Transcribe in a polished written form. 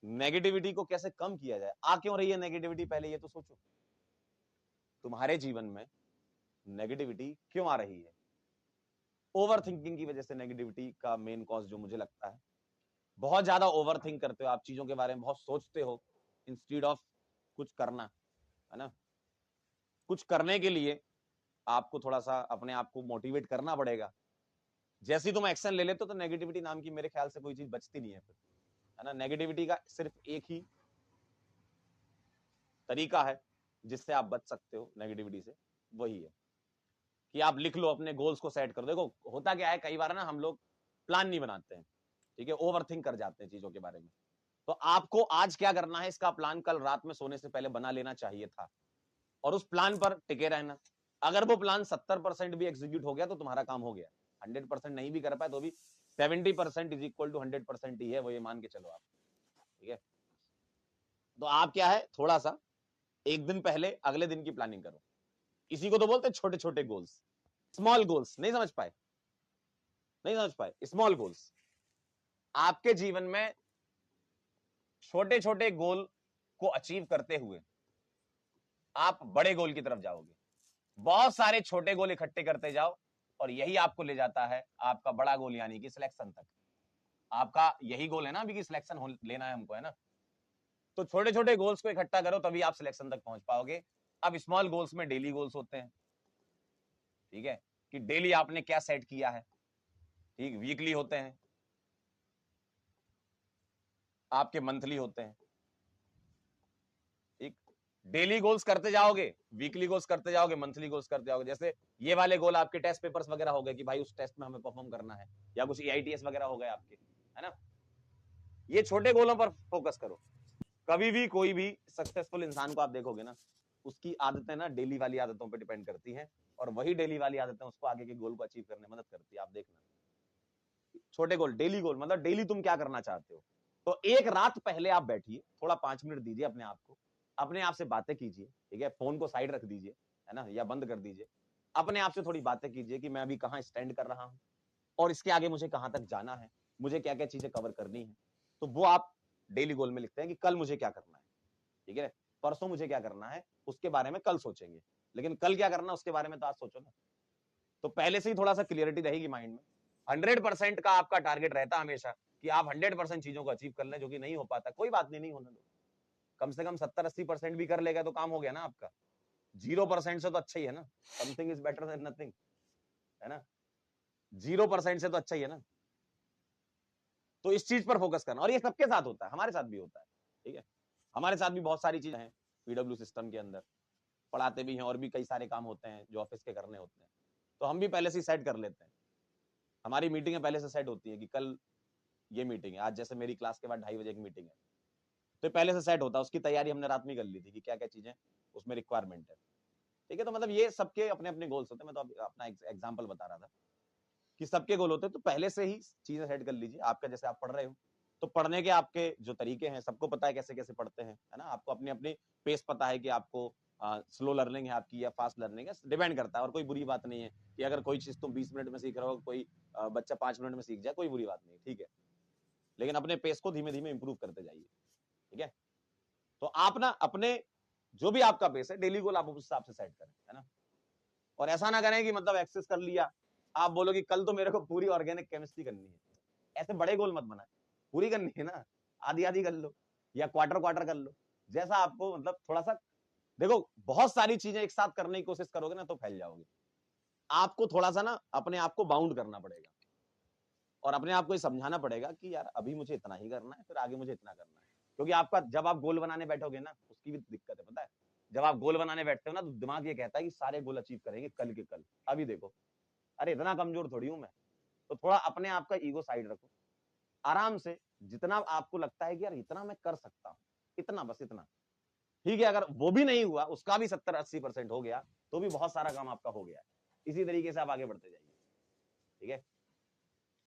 Negativity को कैसे कम किया जाए। आ क्यों रही है नेगेटिविटी, पहले ये तो सोचो। तुम्हारे जीवन में नेगेटिविटी क्यों आ रही है? ओवर थिंकिंग की वजह से नेगेटिविटी का मेन कॉज जो मुझे लगता है, बहुत ज्यादा ओवर थिंक करते हो आप, चीजों के बारे में बहुत सोचते हो इंस्टीड ऑफ कुछ करना, है ना। कुछ करने के लिए आपको थोड़ा सा अपने आप को मोटिवेट करना पड़ेगा। जैसे ही तुम एक्शन ले लेते हो तो नेगेटिविटी नाम की मेरे ख्याल से कोई चीज बचती नहीं है फिर, है ना। नेगेटिविटी का सिर्फ एक ही तरीका है जिससे आप बच सकते हो नेगेटिविटी से, वही है कि आप लिख लो, अपने गोल्स को सेट करो। देखो होता क्या है, कई बार ना हम लोग प्लान नहीं बनाते हैं, ठीक है, ओवर थिंक कर जाते हैं चीजों के बारे में। तो आपको आज क्या करना है, इसका प्लान कल रात में सोने से पहले बना लेना चाहिए था, और उस प्लान पर टिके रहना। अगर वो प्लान 70% भी एग्जीक्यूट हो गया तो तुम्हारा काम हो गया। 100% नहीं भी कर पाए तो भी 70% इज इक्वल टू 100% ही है, वो ये मान के चलो आप, ठीक है। तो आप क्या है, थोड़ा सा एक दिन पहले अगले दिन की प्लानिंग करो। इसी को तो बोलते हैं छोटे छोटे गोल्स, स्मॉल गोल्स। नहीं समझ पाए, नहीं समझ पाए, स्मॉल गोल्स। आपके जीवन में छोटे छोटे गोल को अचीव करते हुए आप बड़े गोल की तरफ जाओगे। बहुत सारे छोटे गोल इकट्ठे करते जाओ और यही आपको ले जाता है आपका बड़ा गोल, यानी कि सिलेक्शन तक। आपका यही गोल है ना अभी कि सिलेक्शन लेना है हमको, है ना। तो छोटे छोटे गोल्स को इकट्ठा करो, तभी आप सिलेक्शन तक पहुंच पाओगे। अब स्मॉल गोल्स में डेली गोल्स होते हैं, ठीक है, कि डेली आपने क्या सेट किया है, ठीक। वीकली होते हैं, आपके मंथली होते हैं, ठीक। डेली गोल्स करते जाओगे, वीकली गोल्स करते जाओगे, मंथली गोल्स करते जाओगे। जैसे ये वाले गोल आपके टेस्ट पेपर्स वगैरह हो गए कि भाई उस टेस्ट में हमें परफॉर्म करना है, या कुछ EITS वगैरह हो गए आपके, है ना। ये छोटे गोलों पर फोकस करो। कभी भी कोई भी सक्सेसफुल इंसान को आप देखोगे ना, उसकी आदतें ना डेली वाली आदतों पर डिपेंड करती हैं, और वही डेली वाली आदतें उसको आगे के गोल को अचीव करने में मदद करती है। आप देखना, छोटे गोल, डेली गोल, मतलब डेली तुम क्या करना चाहते हो। तो एक रात पहले आप बैठिए, थोड़ा 5 मिनट दीजिए अपने आप को, अपने आप से बातें कीजिए, ठीक है। फोन को साइड रख दीजिए, है ना, या बंद कर दीजिए। अपने आप से थोड़ी बातें कीजिए कि मैं अभी कहां स्टैंड कर रहा हूं, और इसके आगे मुझे कहां तक जाना है, मुझे क्या क्या चीजें कवर करनी है। तो वो आप डेली गोल में लिखते हैं कि कल मुझे क्या करना है, ठीक है। परसों मुझे क्या करना है उसके बारे में कल सोचेंगे, लेकिन कल क्या करना उसके बारे में तो आज सोचो ना। तो पहले से ही थोड़ा सा क्लियरिटी रहेगी माइंड में। 100% का आपका टारगेट रहता हमेशा कि आप 100% चीजों को अचीव कर लें, जो कि नहीं हो पाता, कोई बात नहीं, नहीं होने दो। कम से कम 70-80% भी कर लेगा तो काम हो गया ना आपका। 0% से तो अच्छा ही है ना, something is better than nothing, है ना। 0% से तो अच्छा ही है ना। तो इस चीज पर फोकस करना, और ये सबके साथ होता है, हमारे साथ भी होता है, ठीक है। हमारे साथ भी बहुत सारी चीजें हैं PW सिस्टम के अंदर, पढ़ाते भी हैं, और भी कई सारे काम होते हैं जो ऑफिस के करने होते हैं। तो हम भी पहले से ही सेट कर लेते हैं, हमारी मीटिंगें पहले से सेट होती है कि कल ये मीटिंग है। आज जैसे मेरी क्लास के बाद 2:30 बजे की मीटिंग है, तो पहले से सेट होता है, उसकी तैयारी हमने रात में कर ली थी कि क्या क्या चीजें उसमें रिक्वायरमेंट है, ठीक है। तो मतलब ये सबके अपने अपने गोल्स होते हैं। मैं तो अपना एग्जाम्पल बता रहा था कि सबके गोल होते हैं, तो पहले से ही चीजें सेट कर लीजिए। आपका जैसे आप पढ़ रहे हो, तो पढ़ने के आपके जो तरीके हैं, सबको पता है कैसे कैसे पढ़ते हैं, है ना। आपको अपनी अपनी पेस पता है कि आपको स्लो लर्निंग है आपकी या फास्ट लर्निंग है, डिपेंड करता है। और कोई बुरी बात नहीं है कि अगर कोई चीज तुम 20 मिनट में सीख रहे हो, कोई बच्चा 5 मिनट में सीख जाए, कोई बुरी बात नहीं, ठीक है। लेकिन अपने पेस को धीमे धीमे इंप्रूव करते जाइए, ठीक है। तो आप ना अपने जो भी आपका पेस है, डेली गोल आप उस हिसाब से सेट करें, है ना। और ऐसा ना करें कि मतलब एक्सेस कर लिया, आप बोलो कि कल तो मेरे को पूरी ऑर्गेनिक केमिस्ट्री करनी है। ऐसे बड़े गोल मत बनाए, पूरी करनी है ना, आधी आधी कर लो या क्वार्टर क्वार्टर कर लो, जैसा आपको मतलब थोड़ा सा। देखो बहुत सारी चीजें एक साथ करने की कोशिश करोगे ना तो फैल जाओगे। आपको थोड़ा सा ना अपने आप को बाउंड करना पड़ेगा, और अपने आप को ये समझाना पड़ेगा कि यार अभी मुझे इतना ही करना है, फिर आगे मुझे इतना करना है। क्योंकि आपका जब आप गोल बनाने बैठोगे ना, उसकी भी दिक्कत है, पता है। जब आप गोल बनाने बैठते हो ना, तो दिमाग ये कहता है कि सारे गोल अचीव करेंगे कल के कल, अभी देखो, अरे इतना कमजोर थोड़ी हूं मैं। तो थोड़ा अपने आप का ईगो साइड रखो, आराम से, जितना आपको लगता है कि यार इतना मैं कर सकता हूं, इतना, बस इतना, ठीक है। अगर वो भी नहीं हुआ, उसका भी 70-80% हो गया, तो भी बहुत सारा काम आपका हो गया है। इसी तरीके से आप आगे बढ़ते जाइए, ठीक है।